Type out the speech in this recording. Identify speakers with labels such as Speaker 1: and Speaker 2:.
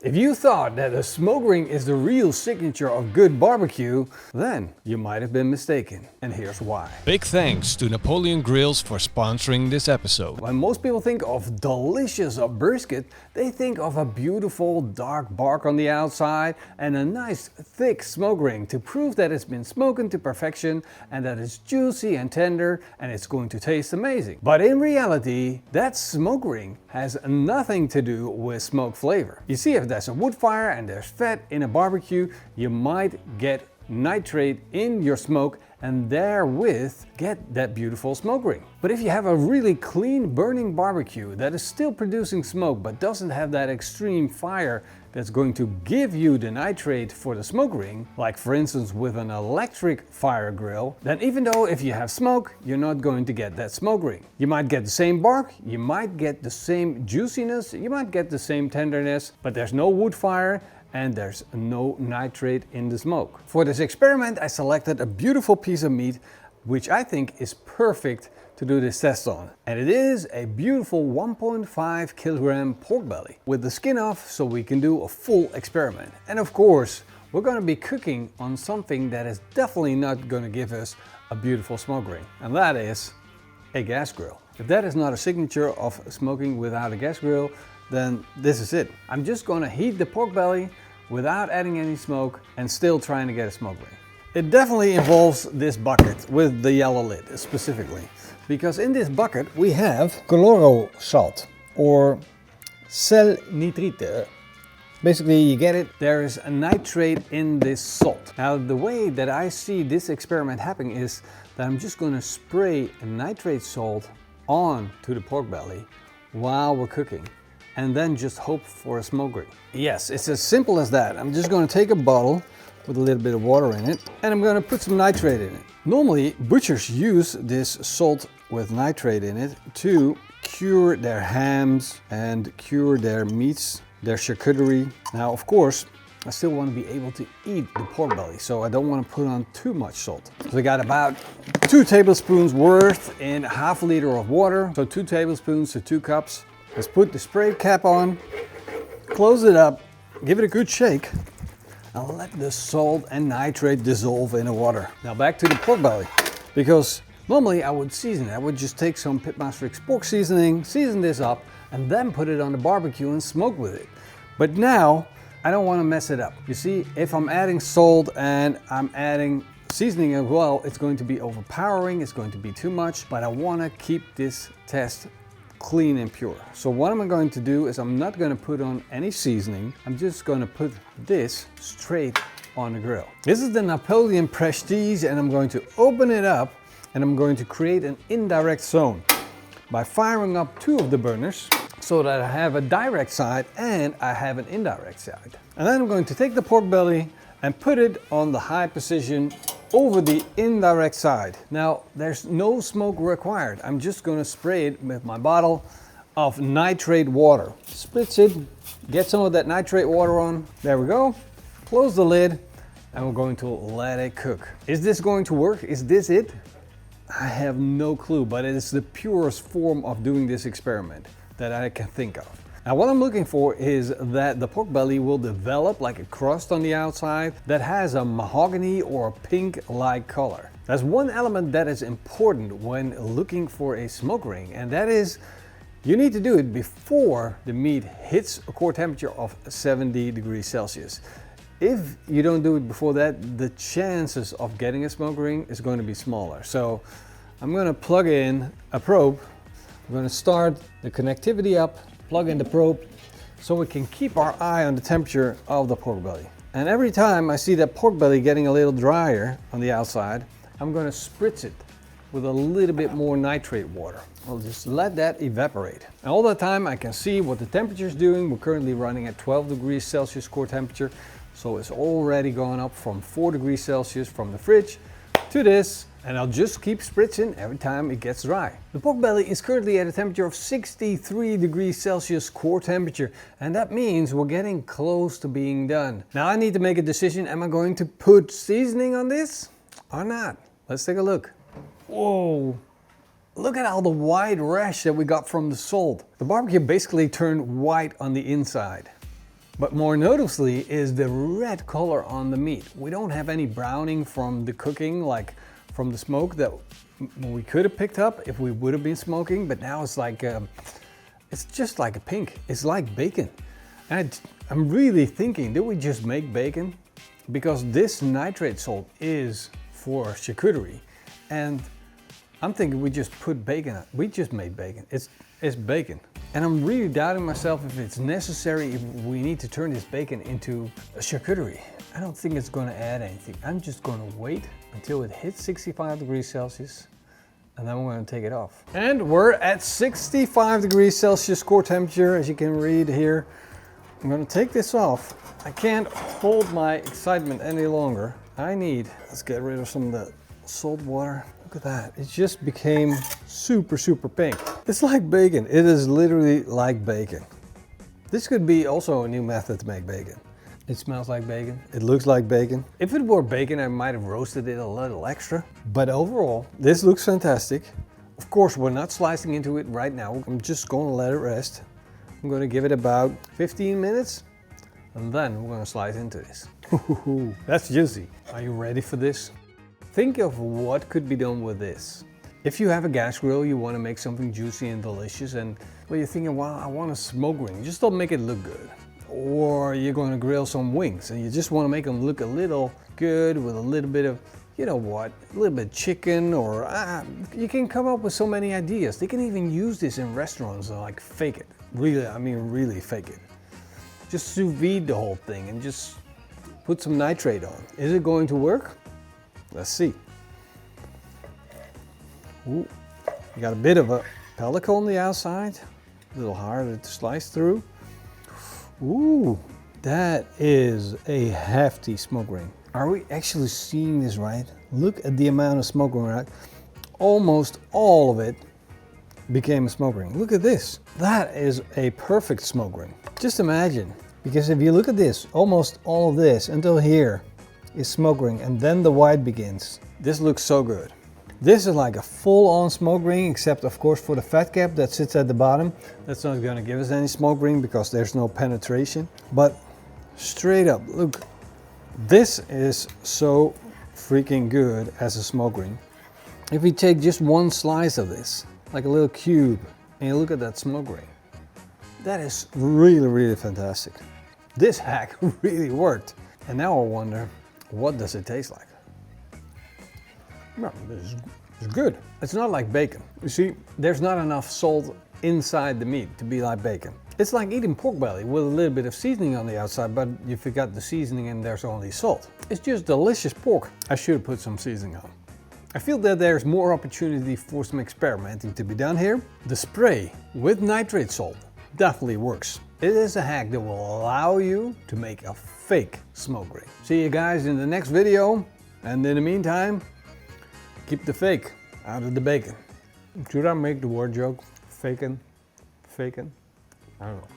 Speaker 1: If you thought that a smoke ring is the real signature of good barbecue, then you might have been mistaken. And here's why.
Speaker 2: Big thanks to Napoleon Grills for sponsoring this episode.
Speaker 1: When most people think of delicious brisket, they think of a beautiful dark bark on the outside and a nice thick smoke ring to prove that it's been smoken to perfection and that it's juicy and tender and it's going to taste amazing. But in reality, that smoke ring has nothing to do with smoke flavor. You see, if there's a wood fire and there's fat in a barbecue, you might get nitrate in your smoke and therewith get that beautiful smoke ring. But if you have a really clean burning barbecue that is still producing smoke but doesn't have that extreme fire that's going to give you the nitrate for the smoke ring, like for instance with an electric fire grill, then even though if you have smoke, you're not going to get that smoke ring. You might get the same bark, you might get the same juiciness, you might get the same tenderness, but there's no wood fire and there's no nitrate in the smoke. For this experiment, I selected a beautiful piece of meat which I think is perfect to do this test on. And it is a beautiful 1.5 kilogram pork belly with the skin off so we can do a full experiment. And of course, we're going to be cooking on something that is definitely not going to give us a beautiful smoke ring, and that is a gas grill. If that is not a signature of smoking without a gas grill, then this is it. I'm just going to heat the pork belly without adding any smoke and still trying to get a smoke ring. It definitely involves this bucket with the yellow lid specifically, because in this bucket we have chloro salt or sel nitrite. Basically, you get it, there is a nitrate in this salt. Now the way that I see this experiment happening is that I'm just going to spray a nitrate salt on to the pork belly while we're cooking, and then just hope for a smoke ring. Yes, it's as simple as that. I'm just going to take a bottle with a little bit of water in it and I'm going to put some nitrate in it. Normally butchers use this salt with nitrate in it to cure their hams and cure their meats, their charcuterie. Now of course I still want to be able to eat the pork belly, so I don't want to put on too much salt. So I got about 2 tablespoons worth in half a liter of water. So 2 tablespoons to 2 cups. Let's put the spray cap on, close it up, give it a good shake, and let the salt and nitrate dissolve in the water. Now back to the pork belly, because normally I would season it. I would just take some Pitmaster's pork seasoning, season this up, and then put it on the barbecue and smoke with it. But now I don't want to mess it up. You see, if I'm adding salt and I'm adding seasoning as well, it's going to be overpowering, it's going to be too much, but I want to keep this test clean and pure. So what I'm going to do is I'm not going to put on any seasoning. I'm just going to put this straight on the grill. This is the Napoleon Prestige, and I'm going to open it up and I'm going to create an indirect zone by firing up 2 of the burners so that I have a direct side and I have an indirect side. And then I'm going to take the pork belly and put it on the high position over the indirect side. Now there's no smoke required. I'm just going to spray it with my bottle of nitrate water. Spritz it, get some of that nitrate water on. There we go. Close the lid and we're going to let it cook. Is this going to work? Is this it? I have no clue, but it is the purest form of doing this experiment that I can think of. Now what I'm looking for is that the pork belly will develop like a crust on the outside that has a mahogany or pink-like color. That's one element that is important when looking for a smoke ring, and that is you need to do it before the meat hits a core temperature of 70 degrees Celsius. If you don't do it before that, the chances of getting a smoke ring is going to be smaller. So I'm going to plug in a probe. I'm going to start the connectivity up, plug in the probe so we can keep our eye on the temperature of the pork belly. And every time I see that pork belly getting a little drier on the outside, I'm going to spritz it with a little bit more nitrate water. I'll just let that evaporate. And all the time I can see what the temperature is doing. We're currently running at 12 degrees Celsius core temperature. So it's already gone up from 4 degrees Celsius from the fridge to this, and I'll just keep spritzing every time it gets dry. The pork belly is currently at a temperature of 63 degrees Celsius core temperature, and that means we're getting close to being done. Now I need to make a decision. Am I going to put seasoning on this or not? Let's take a look. Whoa, look at all the white rash that we got from the salt. The barbecue basically turned white on the inside. But more noticeably is the red color on the meat. We don't have any browning from the cooking, like from the smoke that we could have picked up if we would have been smoking, but now it's like, it's just like a pink. It's like bacon. And I'm really thinking, did we just make bacon? Because this nitrate salt is for charcuterie. And I'm thinking we just put bacon on. We just made bacon. It's bacon. And I'm really doubting myself if it's necessary, if we need to turn this bacon into a charcuterie. I don't think it's gonna add anything. I'm just gonna wait until it hits 65 degrees Celsius, and then we're gonna take it off. And we're at 65 degrees Celsius core temperature, as you can read here. I'm gonna take this off. I can't hold my excitement any longer. Let's get rid of some of the salt water. Look at that, it just became super, super pink. It's like bacon, it is literally like bacon. This could be also a new method to make bacon. It smells like bacon, it looks like bacon. If it were bacon, I might have roasted it a little extra. But overall, this looks fantastic. Of course, we're not slicing into it right now. I'm just gonna let it rest. I'm gonna give it about 15 minutes, and then we're gonna slice into this. That's juicy. Are you ready for this? Think of what could be done with this. If you have a gas grill, you want to make something juicy and delicious, and well, you're thinking, well, I want a smoke ring, just don't make it look good. Or you're going to grill some wings and you just want to make them look a little good with a little bit of, you know what, a little bit of chicken, or you can come up with so many ideas. They can even use this in restaurants and like fake it. Really, I mean really fake it. Just sous vide the whole thing and just put some nitrate on. Is it going to work? Let's see. Ooh, you got a bit of a pellicle on the outside, a little harder to slice through. Ooh, that is a hefty smoke ring. Are we actually seeing this right? Look at the amount of smoke ring, right? Almost all of it became a smoke ring. Look at this. That is a perfect smoke ring. Just imagine, because if you look at this, almost all of this until here is smoke ring, and then the white begins. This looks so good. This is like a full-on smoke ring, except of course for the fat cap that sits at the bottom. That's not gonna give us any smoke ring because there's no penetration. But straight up, look, this is so freaking good as a smoke ring. If we take just one slice of this, like a little cube, and you look at that smoke ring, that is really, really fantastic. This hack really worked. And now I wonder, what does it taste like? Well, this is good. It's not like bacon. You see, there's not enough salt inside the meat to be like bacon. It's like eating pork belly with a little bit of seasoning on the outside, but you forgot the seasoning and there's only salt. It's just delicious pork. I should have put some seasoning on. I feel that there's more opportunity for some experimenting to be done here. The spray with nitrate salt definitely works. It is a hack that will allow you to make a fake smoke ring. See you guys in the next video, and in the meantime, keep the fake out of the bacon. Should I make the word joke? Fakin'? I don't know.